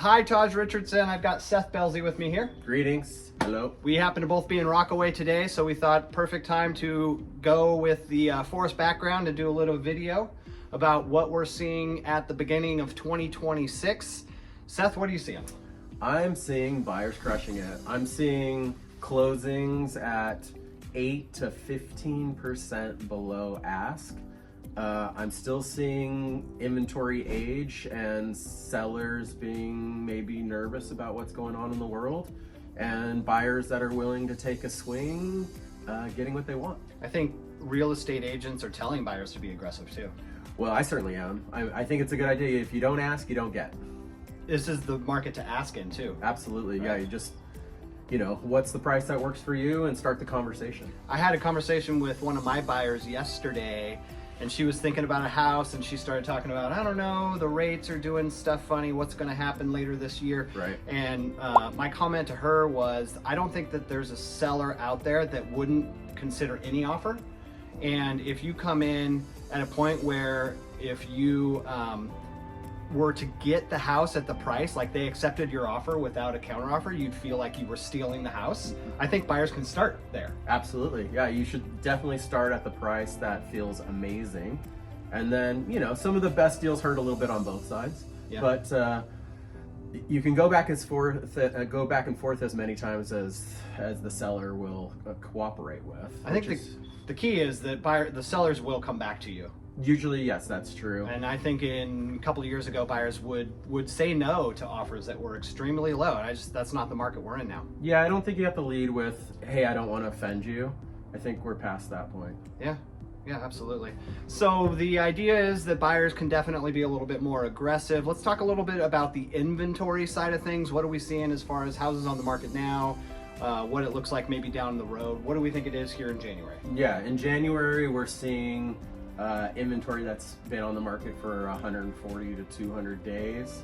Hi, Taj Richardson. I've got Seth Belzy with me here. Greetings. Hello. We happen to both be in Rockaway today, so we thought perfect time to go with the forest background and do a little video about what we're seeing at the beginning of 2026. Seth, what are you seeing? I'm seeing buyers crushing it. I'm seeing closings at 8 to 15% below ask. I'm still seeing inventory age and sellers being maybe nervous about what's going on in the world, and buyers that are willing to take a swing, getting what they want. I think real estate agents are telling buyers to be aggressive too. Well, I certainly am. I think it's a good idea. If you don't ask, you don't get. This is the market to ask in too. Absolutely. Right. Yeah, you just, what's the price that works for you, and start the conversation. I had a conversation with one of my buyers yesterday, and she was thinking about a house, and she started talking about, I don't know, the rates are doing stuff funny, what's going to happen later this year. Right. And my comment to her was, I don't think that there's a seller out there that wouldn't consider any offer. And if you come in at a point where if you were to get the house at the price, like they accepted your offer without a counteroffer, you'd feel like you were stealing the house. I think buyers can start there. Absolutely. Yeah, you should definitely start at the price that feels amazing. And then, some of the best deals hurt a little bit on both sides. Yeah. But you can go back and forth as many times as the seller will cooperate with. I think the key is that the sellers will come back to you. Usually, yes, that's true. And I think a couple of years ago, buyers would say no to offers that were extremely low. And that's not the market we're in now. Yeah, I don't think you have to lead with, hey, I don't want to offend you. I think we're past that point. Yeah, absolutely. So the idea is that buyers can definitely be a little bit more aggressive. Let's talk a little bit about the inventory side of things. What are we seeing as far as houses on the market now? What it looks like maybe down the road. What do we think it is here in January? Yeah, in January, we're seeing inventory that's been on the market for 140 to 200 days,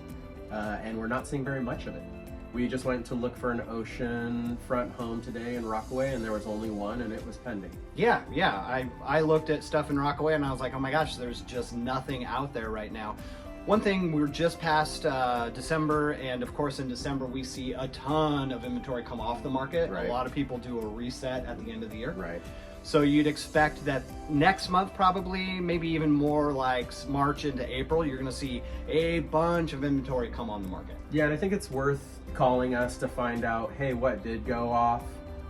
and we're not seeing very much of it. We just went to look for an oceanfront home today in Rockaway, and there was only one, and it was pending. Yeah. I looked at stuff in Rockaway, and I was like, oh my gosh, there's just nothing out there right now. One thing, we're just past December, and of course in December we see a ton of inventory come off the market. Right. A lot of people do a reset at the end of the year. Right. So you'd expect that next month, probably, maybe even more like March into April, you're gonna see a bunch of inventory come on the market. Yeah, and I think it's worth calling us to find out, hey, what did go off?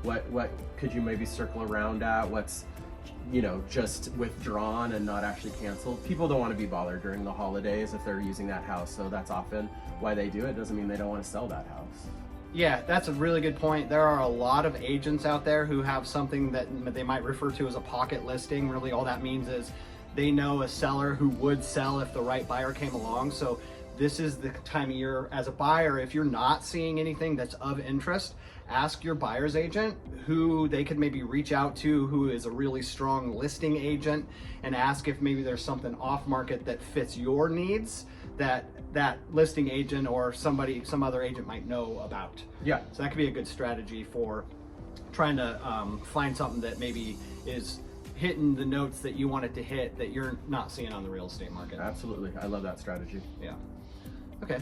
What could you maybe circle around at? What's, just withdrawn and not actually canceled? People don't want to be bothered during the holidays if they're using that house, so that's often why they do it. Doesn't mean they don't want to sell that house. Yeah, that's a really good point. There are a lot of agents out there who have something that they might refer to as a pocket listing. Really, all that means is they know a seller who would sell if the right buyer came along. So this is the time of year as a buyer, if you're not seeing anything that's of interest, ask your buyer's agent who they could maybe reach out to, who is a really strong listing agent, and ask if maybe there's something off market that fits your needs that listing agent or some other agent might know about. Yeah. So that could be a good strategy for trying to find something that maybe is hitting the notes that you want it to hit that you're not seeing on the real estate market. Absolutely. I love that strategy. Yeah. Okay.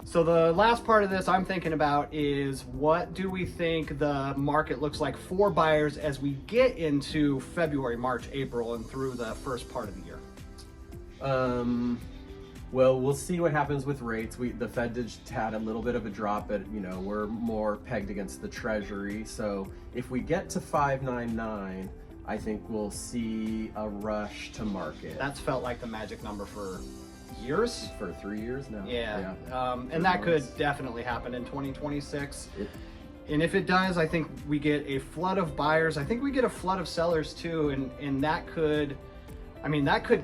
So the last part of this I'm thinking about is, what do we think the market looks like for buyers as we get into February, March, April, and through the first part of the year? Well, we'll see what happens with rates. The Fed just had a little bit of a drop, but we're more pegged against the Treasury. So if we get to 5.99, I think we'll see a rush to market. That's felt like the magic number for years. For 3 years now. Yeah. And that could definitely happen in 2026. And if it does, I think we get a flood of buyers. I think we get a flood of sellers too, and that could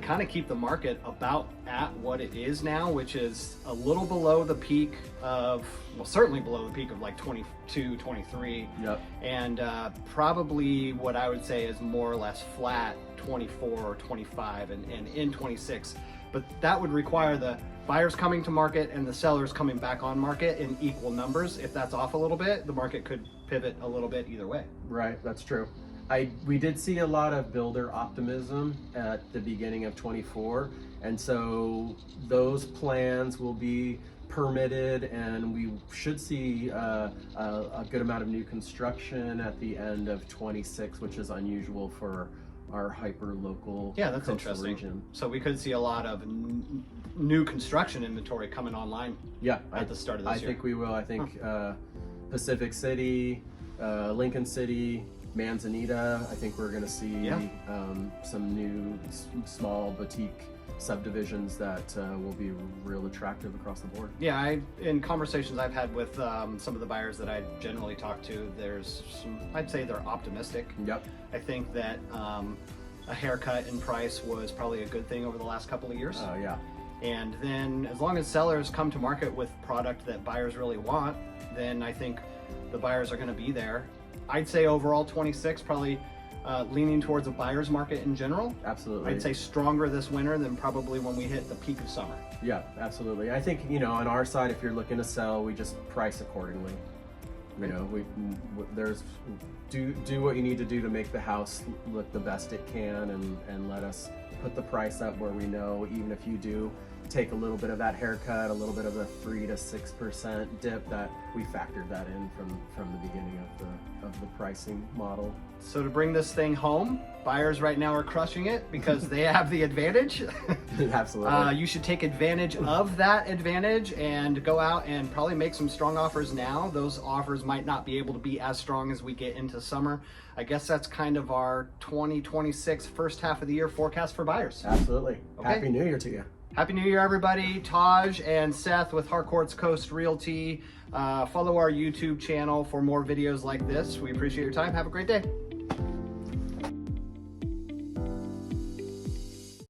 kind of keep the market about at what it is now, which is a little below the peak of, certainly below the peak of like 22, 23. Yep. And probably what I would say is more or less flat 24 or 25 and in 26. But that would require the buyers coming to market and the sellers coming back on market in equal numbers. If that's off a little bit, the market could pivot a little bit either way. Right, that's true. We did see a lot of builder optimism at the beginning of 24, and so those plans will be permitted, and we should see a good amount of new construction at the end of 26, which is unusual for our hyper local Yeah, that's coastal interesting. region. So we could see a lot of new construction inventory coming online. Yeah, At the start of this I year. think we will. I think Pacific City, Lincoln City, Manzanita. I think we're going to see Yeah. some new small boutique subdivisions that will be real attractive across the board. Yeah, in conversations I've had with some of the buyers that I generally talk to, there's some, I'd say they're optimistic. Yep. I think that a haircut in price was probably a good thing over the last couple of years. Oh yeah. And then as long as sellers come to market with product that buyers really want, then I think the buyers are going to be there. I'd say overall 26 probably leaning towards a buyer's market in general. Absolutely. I'd say stronger this winter than probably when we hit the peak of summer. Yeah, absolutely. I think, you know, on our side, if you're looking to sell, we just price accordingly. You know, there's do what you need to do to make the house look the best it can, and let us put the price up where we know, even if you do take a little bit of that haircut, a little bit of the 3 to 6% dip, that we factored that in from the beginning of the pricing model. So to bring this thing home, buyers right now are crushing it because they have the advantage. Absolutely. You should take advantage of that advantage and go out and probably make some strong offers now. Those offers might not be able to be as strong as we get into summer. I guess that's kind of our 2026 first half of the year forecast for buyers. Absolutely. Okay. Happy New Year to you. Happy New Year, everybody. Taj and Seth with Harcourt's Coast Realty. Follow our YouTube channel for more videos like this. We appreciate your time. Have a great day.